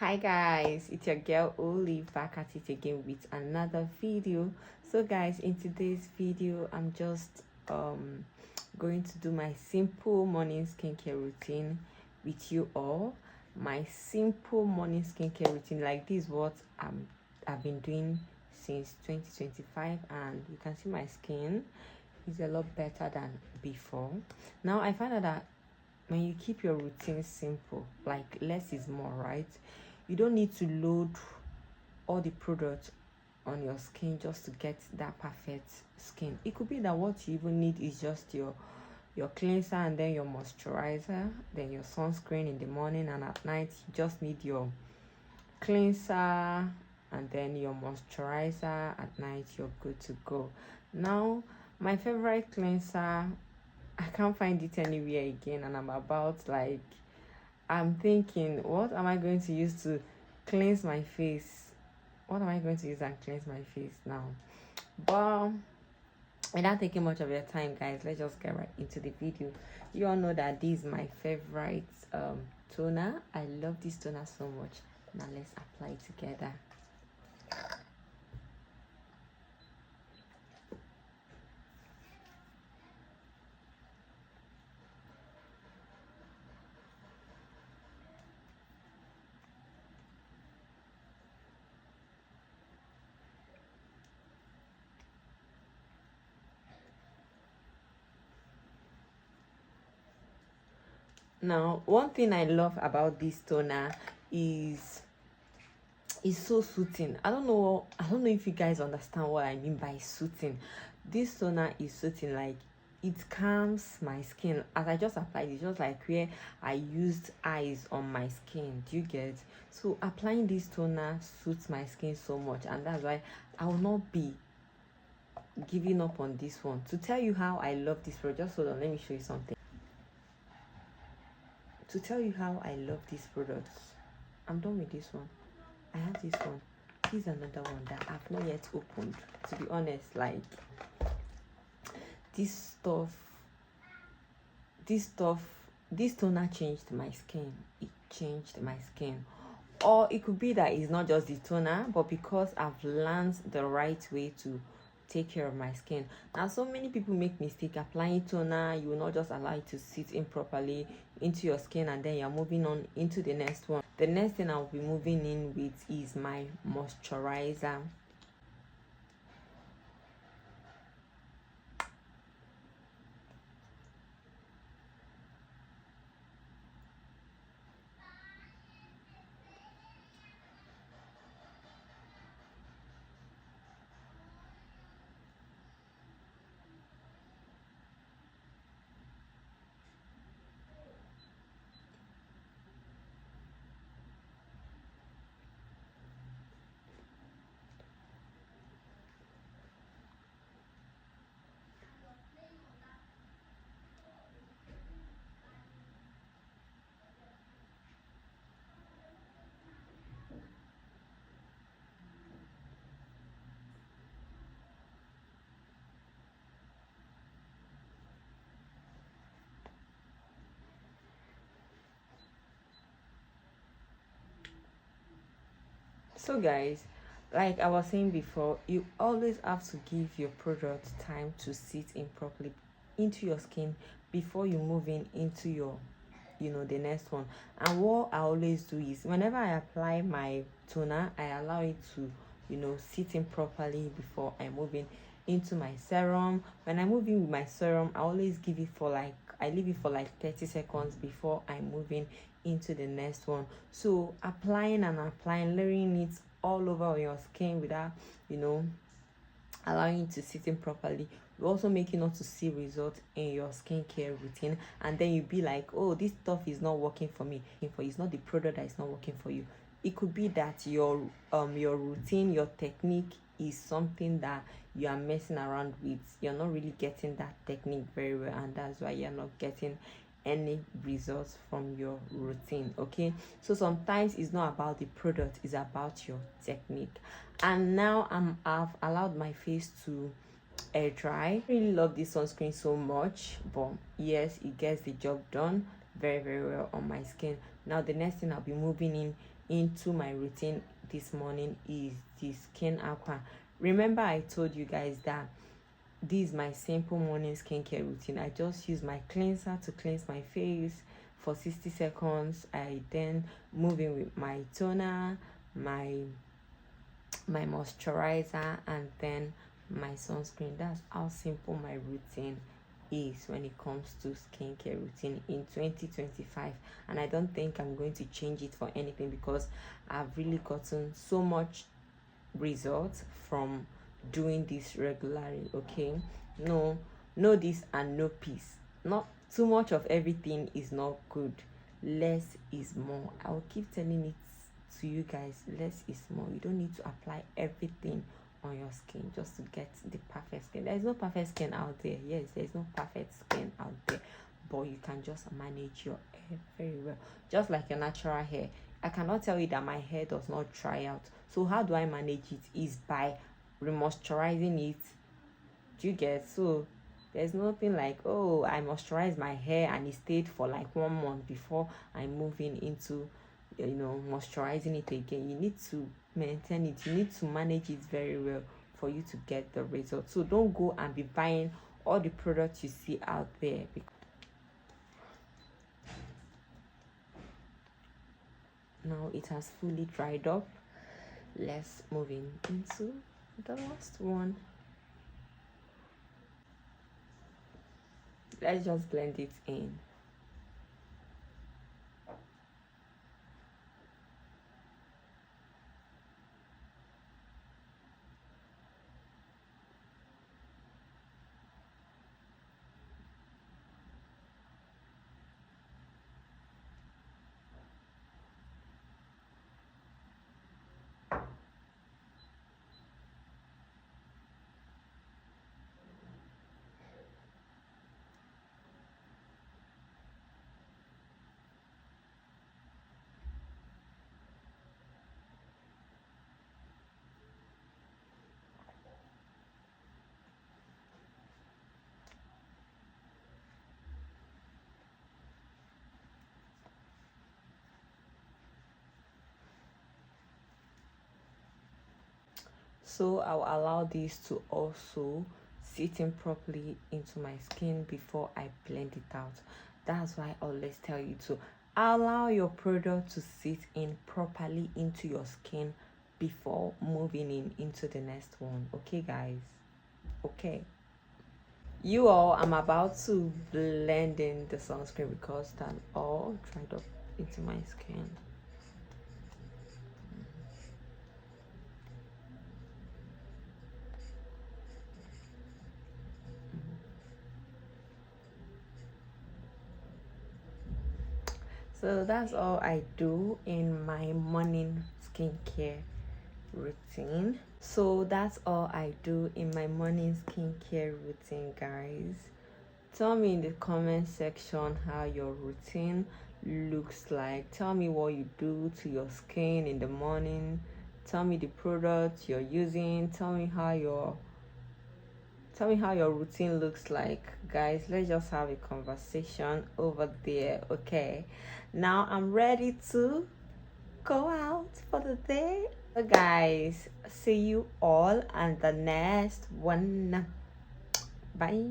Hi guys, it's your girl Ollieve back at it again with another video. So guys, in today's video I'm just going to do my simple morning skincare routine with you all. My simple morning skincare routine, like this, what I've been doing since 2025, and you can see my skin is a lot better than before. Now I find out that when you keep your routine simple, like less is more, right? You don't need to load all the products on your skin just to get that perfect skin. It could be that what you even need is just your cleanser, and then your moisturizer, then your sunscreen in the morning, and at night you just need your cleanser and then your moisturizer. At night you're good to go. Now my favorite cleanser, I can't find it anywhere again, and I'm thinking, what am I going to use to cleanse my face? What am I going to use and cleanse my face now? But without taking much of your time, guys, let's just get right into the video. You all know that this is my favorite toner. I love this toner so much. Now let's apply it together. Now, one thing I love about this toner is it's so soothing. I don't know if you guys understand what I mean by soothing. This toner is soothing, like it calms my skin. As I just applied it, just like where I used eyes on my skin. Do you get? So applying this toner suits my skin so much, and that's why I will not be giving up on this one. To tell you how I love this product, just hold on, let me show you something. To tell you how I love this product, I'm done with this one. I have this one. Here's another one that I've not yet opened. To be honest, like this toner changed my skin. It changed my skin. Or it could be that it's not just the toner, but because I've learned the right way to take care of my skin. Now, so many people make mistake applying toner. You will not just allow it to sit in properly into your skin, and then you're moving on into the next one. The next thing I'll be moving in with is my moisturizer. So guys, like I was saying before, you always have to give your product time to sit in properly into your skin before you move in into your the next one. And what I always do is, whenever I apply my toner, I allow it to sit in properly before I move in into my serum. When I move in with my serum, I always give it for like, I leave it for like 30 seconds before I move in into the next one. So applying and applying, layering it all over your skin without allowing it to sit in properly will also make you not to see results in your skincare routine, and then you be like, oh, this stuff is not working for me. It's not the product that is not working for you. It could be that your routine, your technique is something that you are messing around with. You're not really getting that technique very well, and that's why you're not getting any results from your routine. Okay, so sometimes it's not about the product, it's about your technique. And now I've allowed my face to air dry. I really love this sunscreen so much, but yes, it gets the job done. very, very well on my skin. Now the next thing I'll be moving into my routine this morning is the Skin Aqua. Remember I told you guys that this is my simple morning skincare routine. I just use my cleanser to cleanse my face for 60 seconds. I then move in with my toner, my moisturizer, and then my sunscreen. That's how simple my routine is when it comes to skincare routine in 2025, and I don't think I'm going to change it for anything because I've really gotten so much results from doing this regularly. Okay, no this and no peace. Not too much of everything is not good. Less is more. I'll keep telling it to you guys. Less is more. You don't need to apply everything on your skin just to get the perfect skin. There's no perfect skin out there. Yes, there's no perfect skin out there, but you can just manage your hair very well, just like your natural hair. I cannot tell you that my hair does not dry out. So how do I manage it? Is by remoisturizing it. Do you get? So there's nothing like, oh, I moisturize my hair and it stayed for like 1 month before I'm moving into moisturizing it again. You need to maintain it. You need to manage it very well for you to get the result. So don't go and be buying all the products you see out there. Now it has fully dried up. Let's move into the last one. Let's just blend it in. So I'll allow this to also sit in properly into my skin before I blend it out. That's why I always tell you to allow your product to sit in properly into your skin before moving into the next one. Okay, guys? Okay. You all, I'm about to blend in the sunscreen because that all dried up into my skin. So that's all I do in my morning skincare routine. So that's all I do in my morning skincare routine, guys. Tell me in the comment section how your routine looks like. Tell me what you do to your skin in the morning. Tell me the products you're using. Tell me how your routine looks like, guys. Let's just have a conversation over there. Okay, now I'm ready to go out for the day. So guys, see you all on the next one. Bye.